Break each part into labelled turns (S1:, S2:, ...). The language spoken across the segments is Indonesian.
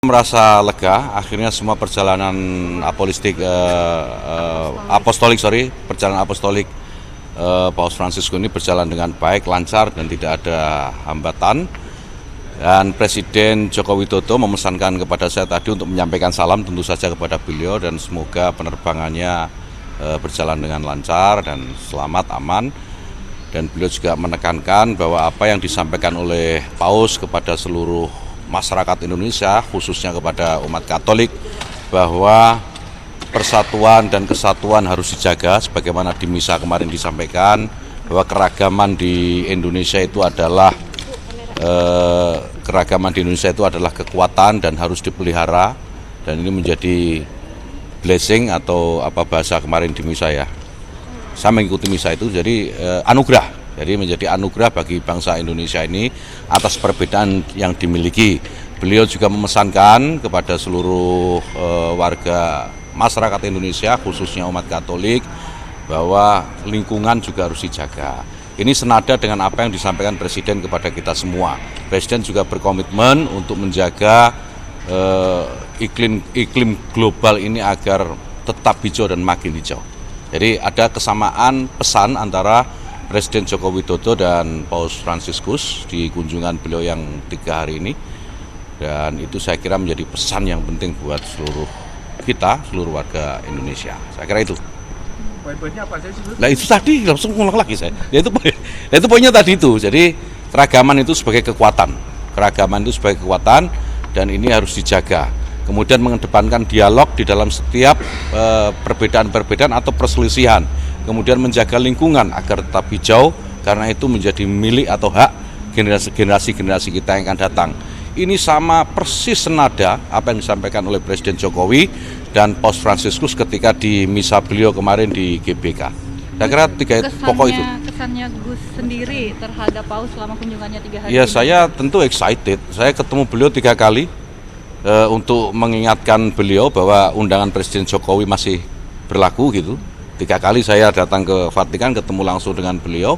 S1: Merasa lega, akhirnya semua perjalanan perjalanan apostolik Paus Fransiskus ini berjalan dengan baik, lancar dan tidak ada hambatan. Dan Presiden Joko Widodo memesankan kepada saya tadi untuk menyampaikan salam tentu saja kepada beliau dan semoga penerbangannya berjalan dengan lancar dan selamat, aman. Dan beliau juga menekankan bahwa apa yang disampaikan oleh Paus kepada seluruh masyarakat Indonesia, khususnya kepada umat Katolik, bahwa persatuan dan kesatuan harus dijaga sebagaimana di misa kemarin disampaikan, bahwa keragaman di Indonesia itu adalah kekuatan dan harus dipelihara, dan ini menjadi blessing atau apa bahasa kemarin di misa ya. Saya mengikuti misa itu jadi anugerah. Jadi menjadi anugerah bagi bangsa Indonesia ini atas perbedaan yang dimiliki. Beliau juga memesankan kepada seluruh warga masyarakat Indonesia, khususnya umat Katolik, bahwa lingkungan juga harus dijaga. Ini senada dengan apa yang disampaikan Presiden kepada kita semua. Presiden juga berkomitmen untuk menjaga iklim global ini agar tetap hijau dan makin hijau. Jadi ada kesamaan pesan antara Presiden Joko Widodo dan Paus Fransiskus di kunjungan beliau yang 3 hari ini, dan itu saya kira menjadi pesan yang penting buat seluruh warga Indonesia. Saya kira itu.
S2: Poin-poinnya apa sih?
S1: Nah itu tadi langsung ngulang lagi saya. Itu poinnya tadi itu. Jadi keragaman itu sebagai kekuatan, dan ini harus dijaga. Kemudian mengedepankan dialog di dalam setiap perbedaan-perbedaan atau perselisihan. Kemudian menjaga lingkungan agar tetap hijau, karena itu menjadi milik atau hak generasi kita yang akan datang. Ini sama persis senada apa yang disampaikan oleh Presiden Jokowi dan Paus Fransiskus ketika di misa beliau kemarin di GBK. Saya kira tiga pokok itu.
S3: Kesannya Gus sendiri terhadap Paus selama kunjungannya 3 hari
S1: Ya
S3: ini.
S1: saya tentu excited. Saya ketemu beliau 3 kali untuk mengingatkan beliau bahwa undangan Presiden Jokowi masih berlaku gitu. 3 kali saya datang ke Vatikan, ketemu langsung dengan beliau.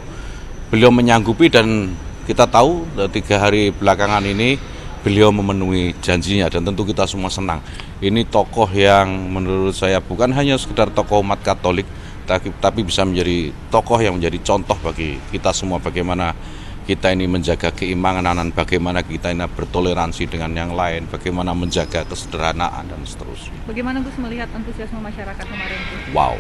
S1: Beliau menyanggupi dan kita tahu 3 hari belakangan ini beliau memenuhi janjinya dan tentu kita semua senang. Ini tokoh yang menurut saya bukan hanya sekedar tokoh umat Katolik, tapi bisa menjadi tokoh yang menjadi contoh bagi kita semua bagaimana kita ini menjaga keimanan, bagaimana kita ini bertoleransi dengan yang lain, bagaimana menjaga kesederhanaan dan seterusnya.
S3: Bagaimana Gus melihat antusiasme masyarakat kemarin?
S1: Wow.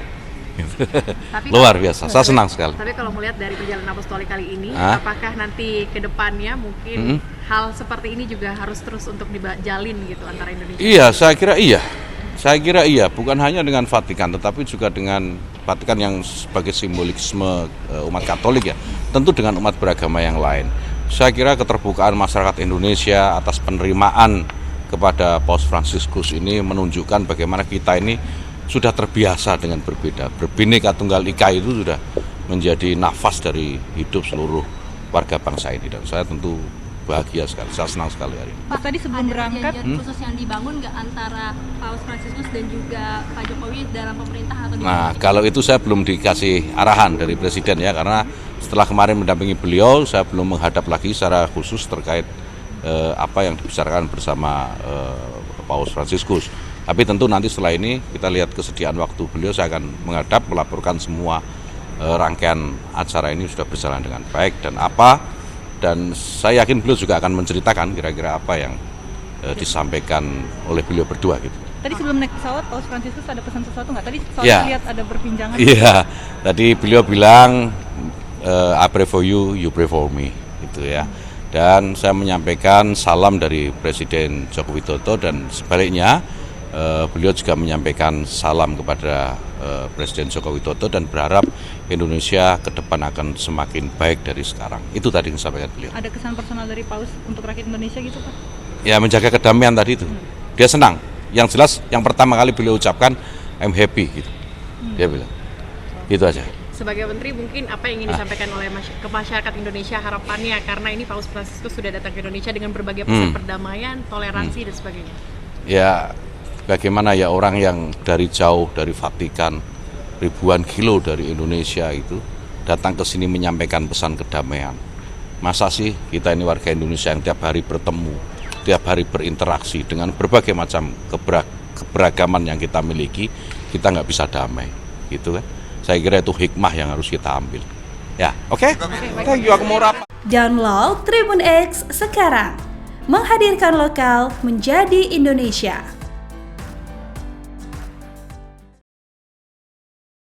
S4: Tapi
S1: luar biasa, saya senang sekali.
S4: Tapi kalau melihat dari perjalanan apostolik kali ini, apakah nanti ke depannya mungkin hal seperti ini juga harus terus untuk dijalin gitu antara Indonesia?
S1: Iya, saya kira iya. Bukan hanya dengan Vatikan, tetapi juga dengan Vatikan yang sebagai simbolisme umat Katolik ya. Tentu dengan umat beragama yang lain. Saya kira keterbukaan masyarakat Indonesia atas penerimaan kepada Paus Fransiskus ini menunjukkan bagaimana kita ini sudah terbiasa dengan berbeda. Berbineka Tunggal Ika itu sudah menjadi nafas dari hidup seluruh warga bangsa ini, dan saya tentu bahagia sekali, saya senang sekali hari ini.
S3: Pak, tadi sebelum berangkat
S5: khusus yang dibangun nggak antara Paus Fransiskus dan juga Pak Jokowi dalam pemerintah atau di
S1: Kalau itu saya belum dikasih arahan dari Presiden ya, karena setelah kemarin mendampingi beliau, saya belum menghadap lagi secara khusus terkait apa yang dibicarakan bersama Paus Fransiskus. Tapi tentu nanti setelah ini kita lihat kesediaan waktu beliau, saya akan menghadap melaporkan semua rangkaian acara ini sudah berjalan dengan baik dan saya yakin beliau juga akan menceritakan kira-kira apa yang disampaikan oleh beliau berdua gitu.
S3: Tadi sebelum naik pesawat, Paus Fransiskus ada pesan sesuatu nggak? Tadi soalnya lihat ada perbincangan.
S1: Iya, tadi beliau bilang I pray for you, you pray for me, gitu ya. Dan saya menyampaikan salam dari Presiden Joko Widodo dan sebaliknya beliau juga menyampaikan salam kepada Presiden Joko Widodo dan berharap Indonesia ke depan akan semakin baik dari sekarang. Itu tadi yang disampaikan beliau.
S3: Ada kesan personal dari Paus untuk rakyat Indonesia gitu Pak?
S1: Ya, menjaga kedamaian tadi itu. Dia senang. Yang jelas yang pertama kali beliau ucapkan I'm happy gitu. Dia bilang. Gitu aja.
S4: Sebagai Menteri mungkin apa yang ingin disampaikan oleh ke masyarakat Indonesia harapannya, karena ini Paus Fransiskus sudah datang ke Indonesia dengan berbagai pesan perdamaian, toleransi dan sebagainya. Ya, bagaimana ya orang yang dari jauh, dari Vatikan, ribuan kilo dari Indonesia itu datang ke sini menyampaikan pesan kedamaian. Masa sih kita ini warga Indonesia yang tiap hari bertemu,
S1: tiap hari berinteraksi dengan berbagai macam keberagaman yang kita miliki, kita nggak bisa damai, gitu kan? Saya kira itu hikmah yang harus kita ambil. Ya, oke? Thank you, aku mau rapat.
S6: Download Tribun X sekarang, menghadirkan lokal menjadi Indonesia.